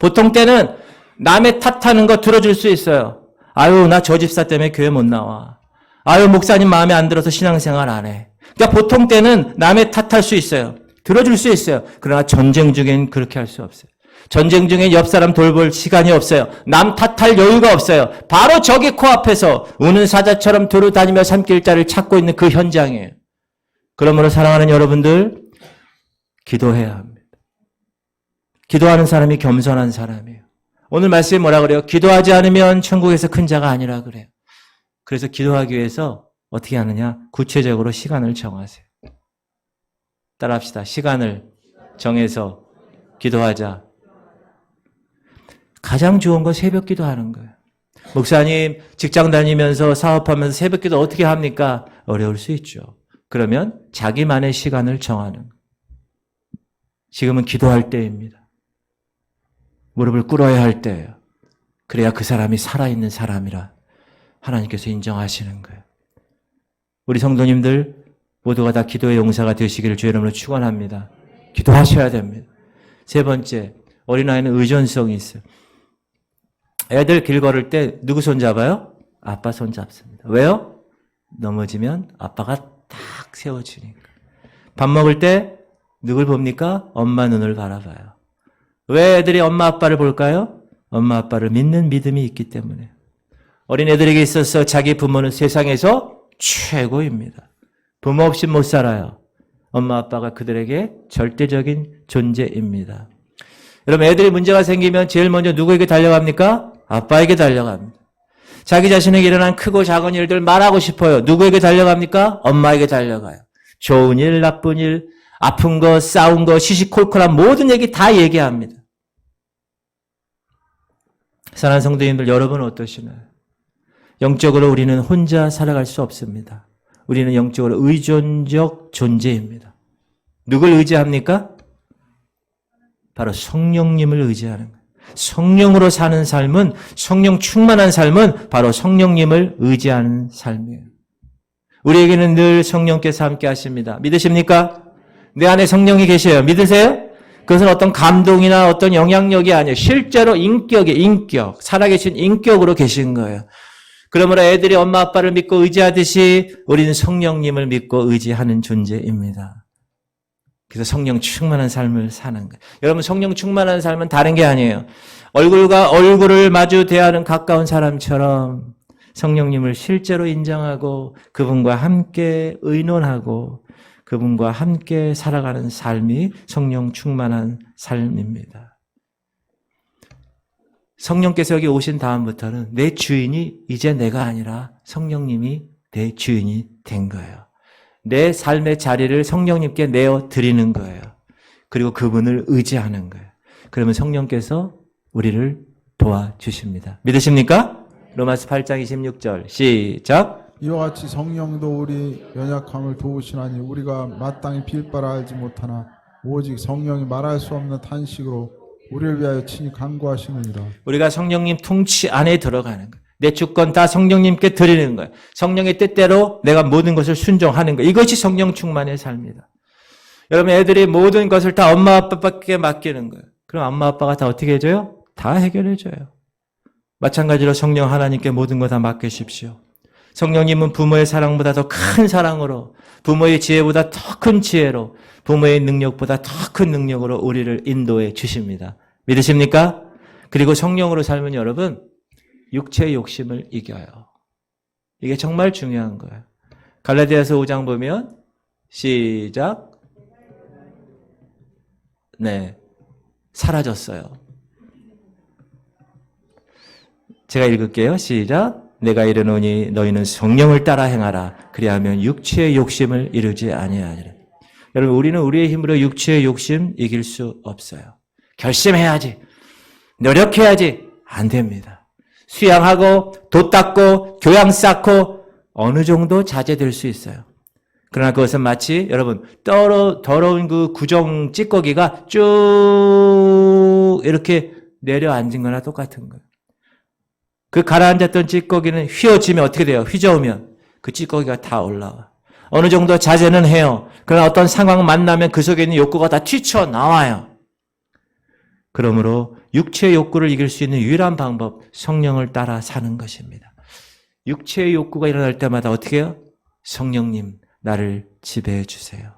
보통 때는 남의 탓하는 거 들어줄 수 있어요. 아유, 나 저 집사 때문에 교회 못 나와. 아유, 목사님 마음에 안 들어서 신앙생활 안 해. 그러니까 보통 때는 남의 탓할 수 있어요. 들어줄 수 있어요. 그러나 전쟁 중엔 그렇게 할 수 없어요. 전쟁 중에 옆 사람 돌볼 시간이 없어요. 남 탓할 여유가 없어요. 바로 저기 코앞에서 우는 사자처럼 두루다니며 삼킬 자를 찾고 있는 그 현장이에요. 그러므로 사랑하는 여러분들, 기도해야 합니다. 기도하는 사람이 겸손한 사람이에요. 오늘 말씀이 뭐라 그래요? 기도하지 않으면 천국에서 큰 자가 아니라 그래요. 그래서 기도하기 위해서 어떻게 하느냐? 구체적으로 시간을 정하세요. 따라합시다. 시간을 정해서 기도하자. 가장 좋은 건 새벽 기도하는 거예요. 목사님, 직장 다니면서 사업하면서 새벽 기도 어떻게 합니까? 어려울 수 있죠. 그러면 자기만의 시간을 정하는 거예요. 지금은 기도할 때입니다. 무릎을 꿇어야 할 때예요. 그래야 그 사람이 살아있는 사람이라 하나님께서 인정하시는 거예요. 우리 성도님들 모두가 다 기도의 용사가 되시기를 주의 이름으로 축원합니다. 기도하셔야 됩니다. 세 번째, 어린아이는 의존성이 있어요. 애들 길 걸을 때 누구 손 잡아요? 아빠 손 잡습니다. 왜요? 넘어지면 아빠가 딱 세워주니까. 밥 먹을 때 누굴 봅니까? 엄마 눈을 바라봐요. 왜 애들이 엄마 아빠를 볼까요? 엄마 아빠를 믿는 믿음이 있기 때문에. 어린애들에게 있어서 자기 부모는 세상에서 최고입니다. 부모 없이 못 살아요. 엄마 아빠가 그들에게 절대적인 존재입니다. 여러분, 애들이 문제가 생기면 제일 먼저 누구에게 달려갑니까? 아빠에게 달려갑니다. 자기 자신에게 일어난 크고 작은 일들 말하고 싶어요. 누구에게 달려갑니까? 엄마에게 달려가요. 좋은 일, 나쁜 일, 아픈 거, 싸운 거, 시시콜콜한 모든 얘기 다 얘기합니다. 사랑하는 성도님들, 여러분은 어떠시나요? 영적으로 우리는 혼자 살아갈 수 없습니다. 우리는 영적으로 의존적 존재입니다. 누굴 의지합니까? 바로 성령님을 의지하는 거예요. 성령으로 사는 삶은, 성령 충만한 삶은 바로 성령님을 의지하는 삶이에요. 우리에게는 늘 성령께서 함께 하십니다. 믿으십니까? 내 안에 성령이 계셔요. 믿으세요? 그것은 어떤 감동이나 어떤 영향력이 아니에요. 실제로 인격, 살아계신 인격으로 계신 거예요. 그러므로 애들이 엄마 아빠를 믿고 의지하듯이 우리는 성령님을 믿고 의지하는 존재입니다. 그래서 성령 충만한 삶을 사는 거예요. 여러분, 성령 충만한 삶은 다른 게 아니에요. 얼굴과 얼굴을 마주 대하는 가까운 사람처럼 성령님을 실제로 인정하고 그분과 함께 의논하고 그분과 함께 살아가는 삶이 성령 충만한 삶입니다. 성령께서 여기 오신 다음부터는 내 주인이 이제 내가 아니라 성령님이 내 주인이 된 거예요. 내 삶의 자리를 성령님께 내어 드리는 거예요. 그리고 그분을 의지하는 거예요. 그러면 성령께서 우리를 도와주십니다. 믿으십니까? 로마서 8장 26절 시작. 이와 같이 성령도 우리 연약함을 도우시나니 우리가 마땅히 빌 바를 알지 못하나 오직 성령이 말할 수 없는 탄식으로 우리를 위하여 친히 간구하시느니라. 우리가 성령님 통치 안에 들어가는 거예요. 내 주권 다 성령님께 드리는 거예요. 성령의 뜻대로 내가 모든 것을 순종하는 거예요. 이것이 성령 충만의 삶이다. 여러분 애들이 모든 것을 다 엄마 아빠께 맡기는 거예요. 그럼 엄마 아빠가 다 어떻게 해줘요? 다 해결해줘요. 마찬가지로 성령 하나님께 모든 거 다 맡기십시오. 성령님은 부모의 사랑보다 더 큰 사랑으로, 부모의 지혜보다 더 큰 지혜로, 부모의 능력보다 더 큰 능력으로 우리를 인도해 주십니다. 믿으십니까? 그리고 성령으로 살면 여러분 육체의 욕심을 이겨요. 이게 정말 중요한 거예요. 갈라디아서 5장 보면 시작. 네, 사라졌어요. 제가 읽을게요. 시작. 내가 이르노니 너희는 성령을 따라 행하라. 그리하면 육체의 욕심을 이루지 아니하리라. 여러분 우리는 우리의 힘으로 육체의 욕심 이길 수 없어요. 결심해야지. 노력해야지. 안 됩니다. 수양하고 돛 닦고 교양 쌓고 어느 정도 자제될 수 있어요. 그러나 그것은 마치 여러분 더러운 그 구정 찌꺼기가 쭉 이렇게 내려앉은 거나 똑같은 거예요. 그 가라앉았던 찌꺼기는 휘어지면 어떻게 돼요? 휘저으면 그 찌꺼기가 다 올라와. 어느 정도 자제는 해요. 그러나 어떤 상황 만나면 그 속에 있는 욕구가 다 튀쳐나와요. 그러므로 육체의 욕구를 이길 수 있는 유일한 방법, 성령을 따라 사는 것입니다. 육체의 욕구가 일어날 때마다 어떻게 해요? 성령님, 나를 지배해 주세요.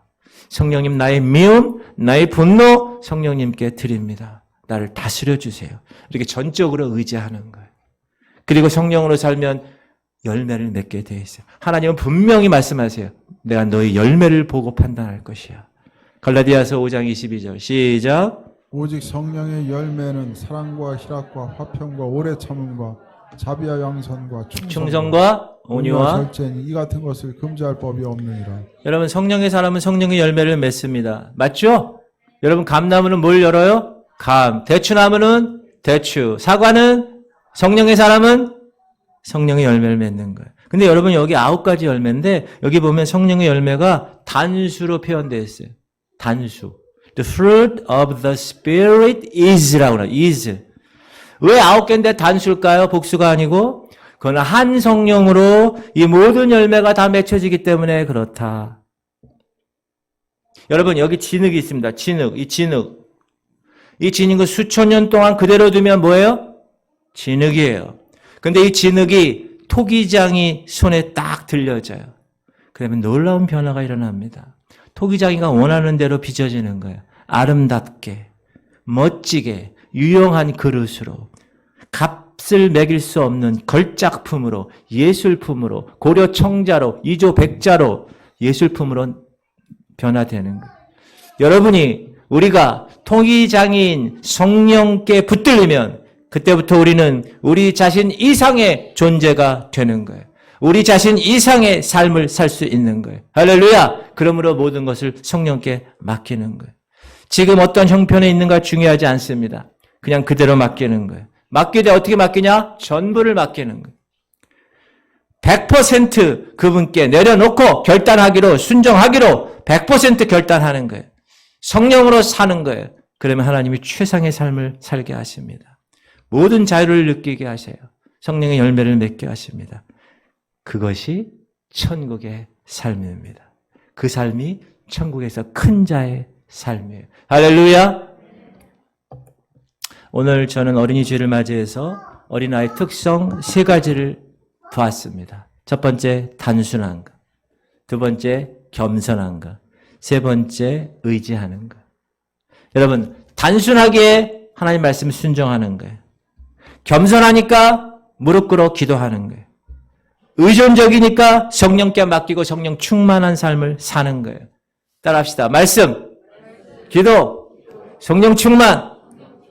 성령님, 나의 미움, 나의 분노 성령님께 드립니다. 나를 다스려 주세요. 이렇게 전적으로 의지하는 거예요. 그리고 성령으로 살면 열매를 맺게 되어 있어요. 하나님은 분명히 말씀하세요. 내가 너의 열매를 보고 판단할 것이야. 갈라디아서 5장 22절 시작. 오직 성령의 열매는 사랑과 희락과 화평과 오래 참음과 자비와 양선과 충성과 온유와 절제니 이 같은 것을 금지할 법이 없느니라. 여러분 성령의 사람은 성령의 열매를 맺습니다. 맞죠? 여러분 감나무는 뭘 열어요? 감. 대추나무는 대추. 사과는 성령의 사람은 성령의 열매를 맺는 거예요. 근데 여러분 여기 9가지 열매인데 여기 보면 성령의 열매가 단수로 표현되어 있어요. 단수. The fruit of the Spirit is라고 그래요. is. 왜 9개인데 단수일까요? 복수가 아니고? 그건 한 성령으로 이 모든 열매가 다 맺혀지기 때문에 그렇다. 여러분 여기 진흙이 있습니다. 진흙. 이 진흙은 수천 년 동안 그대로 두면 뭐예요? 진흙이에요. 근데 이 진흙이 토기장이 손에 딱 들려져요. 그러면 놀라운 변화가 일어납니다. 토기장이가 원하는 대로 빚어지는 거예요. 아름답게, 멋지게, 유용한 그릇으로, 값을 매길 수 없는 걸작품으로, 예술품으로, 고려 청자로, 이조 백자로, 예술품으로 변화되는 거예요. 여러분이 우리가 토기장인 성령께 붙들리면 그때부터 우리는 우리 자신 이상의 존재가 되는 거예요. 우리 자신 이상의 삶을 살 수 있는 거예요. 할렐루야! 그러므로 모든 것을 성령께 맡기는 거예요. 지금 어떤 형편에 있는가 중요하지 않습니다. 그냥 그대로 맡기는 거예요. 맡기되 어떻게 맡기냐? 전부를 맡기는 거예요. 100% 그분께 내려놓고 결단하기로, 순종하기로 100% 결단하는 거예요. 성령으로 사는 거예요. 그러면 하나님이 최상의 삶을 살게 하십니다. 모든 자유를 느끼게 하세요. 성령의 열매를 맺게 하십니다. 그것이 천국의 삶입니다. 그 삶이 천국에서 큰 자의 삶이에요. 할렐루야! 오늘 저는 어린이 주일을 맞이해서 어린아이의 특성 3가지를 보았습니다. 첫 번째, 단순한 것. 두 번째, 겸손한 것. 세 번째, 의지하는 것. 여러분, 단순하게 하나님 말씀 순종하는 거예요. 겸손하니까 무릎 꿇어 기도하는 거예요. 의존적이니까 성령께 맡기고 성령 충만한 삶을 사는 거예요. 따라합시다. 말씀, 기도, 성령 충만.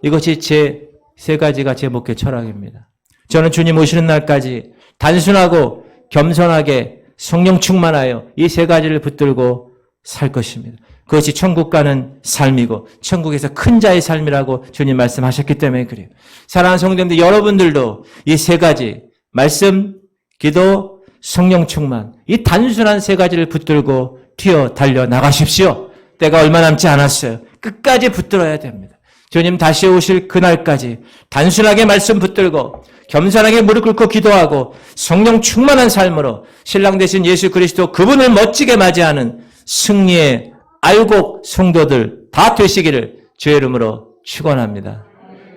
이것이 제 3가지가 제 목회 철학입니다. 저는 주님 오시는 날까지 단순하고 겸손하게 성령 충만하여 이 3가지를 붙들고 살 것입니다. 그것이 천국 가는 삶이고 천국에서 큰 자의 삶이라고 주님 말씀하셨기 때문에 그래요. 사랑하는 성도님들, 여러분들도 이 3가지 말씀, 기도, 성령 충만, 이 단순한 3가지를 붙들고 튀어 달려 나가십시오. 때가 얼마 남지 않았어요. 끝까지 붙들어야 됩니다. 주님 다시 오실 그날까지 단순하게 말씀 붙들고 겸손하게 무릎 꿇고 기도하고 성령 충만한 삶으로 신랑 되신 예수 그리스도 그분을 멋지게 맞이하는 승리의 알곡 성도들 다 되시기를 주의 이름으로 축원합니다.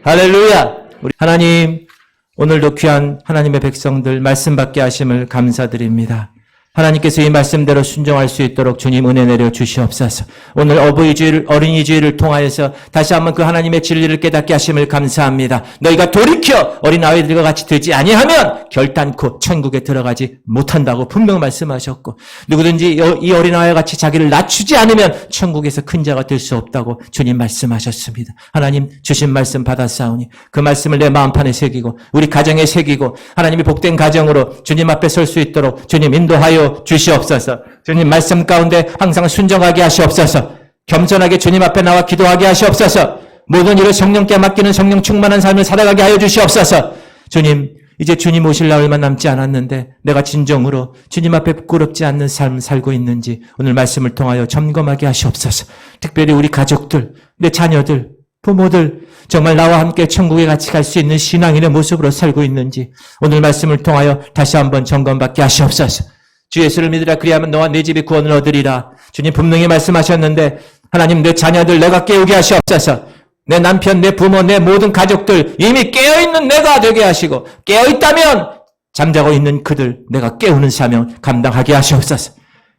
할렐루야. 우리 하나님, 오늘도 귀한 하나님의 백성들 말씀 받게 하심을 감사드립니다. 하나님께서 이 말씀대로 순종할 수 있도록 주님 은혜 내려 주시옵소서. 오늘 어린이 주일을 통하여서 다시 한번 그 하나님의 진리를 깨닫게 하심을 감사합니다. 너희가 돌이켜 어린 아이들과 같이 되지 아니하면 결단코 천국에 들어가지 못한다고 분명 말씀하셨고, 누구든지 이 어린 아이와 같이 자기를 낮추지 않으면 천국에서 큰 자가 될 수 없다고 주님 말씀하셨습니다. 하나님 주신 말씀 받았사오니 그 말씀을 내 마음판에 새기고 우리 가정에 새기고 하나님이 복된 가정으로 주님 앞에 설 수 있도록 주님 인도하여 주시옵소서. 주님 말씀 가운데 항상 순종하게 하시옵소서. 겸손하게 주님 앞에 나와 기도하게 하시옵소서. 모든 일을 성령께 맡기는 성령 충만한 삶을 살아가게 하여 주시옵소서. 주님, 이제 주님 오실 날 얼마 남지 않았는데 내가 진정으로 주님 앞에 부끄럽지 않는 삶을 살고 있는지 오늘 말씀을 통하여 점검하게 하시옵소서. 특별히 우리 가족들, 내 자녀들, 부모들 정말 나와 함께 천국에 같이 갈 수 있는 신앙인의 모습으로 살고 있는지 오늘 말씀을 통하여 다시 한번 점검받게 하시옵소서. 주 예수를 믿으라 그리하면 너와 네 집이 구원을 얻으리라. 주님 분명히 말씀하셨는데 하나님 내 자녀들 내가 깨우게 하시옵소서. 내 남편, 내 부모, 내 모든 가족들 이미 깨어있는 내가 되게 하시고 깨어있다면 잠자고 있는 그들 내가 깨우는 사명 감당하게 하시옵소서.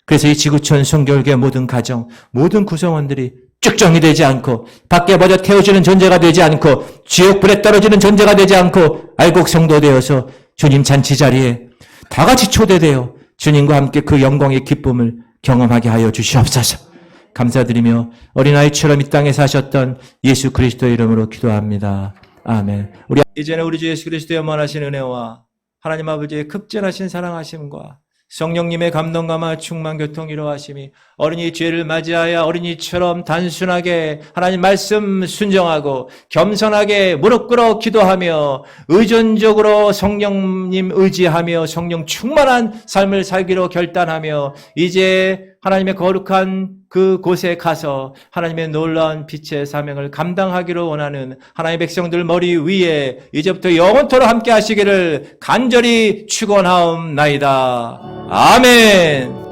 그래서 이 지구촌 성교육의 모든 가정, 모든 구성원들이 쭉정이 되지 않고 밖에 버려 태워지는 존재가 되지 않고 지옥불에 떨어지는 존재가 되지 않고 알곡 성도 되어서 주님 잔치 자리에 다 같이 초대되어 주님과 함께 그 영광의 기쁨을 경험하게 하여 주시옵소서. 감사드리며 어린아이처럼 이 땅에 사셨던 예수 그리스도의 이름으로 기도합니다. 아멘. 이제는 우리 주 예수 그리스도의 원하신 은혜와 하나님 아버지의 극진하신 사랑하심과 성령님의 감동감화 충만 교통 이루하심이 어린이 죄를 맞이하여 어린이처럼 단순하게 하나님 말씀 순종하고 겸손하게 무릎 꿇어 기도하며 의존적으로 성령님 의지하며 성령 충만한 삶을 살기로 결단하며 이제 하나님의 거룩한 그 곳에 가서 하나님의 놀라운 빛의 사명을 감당하기로 원하는 하나님의 백성들 머리 위에 이제부터 영원토록 함께 하시기를 간절히 축원하옵나이다. 아멘.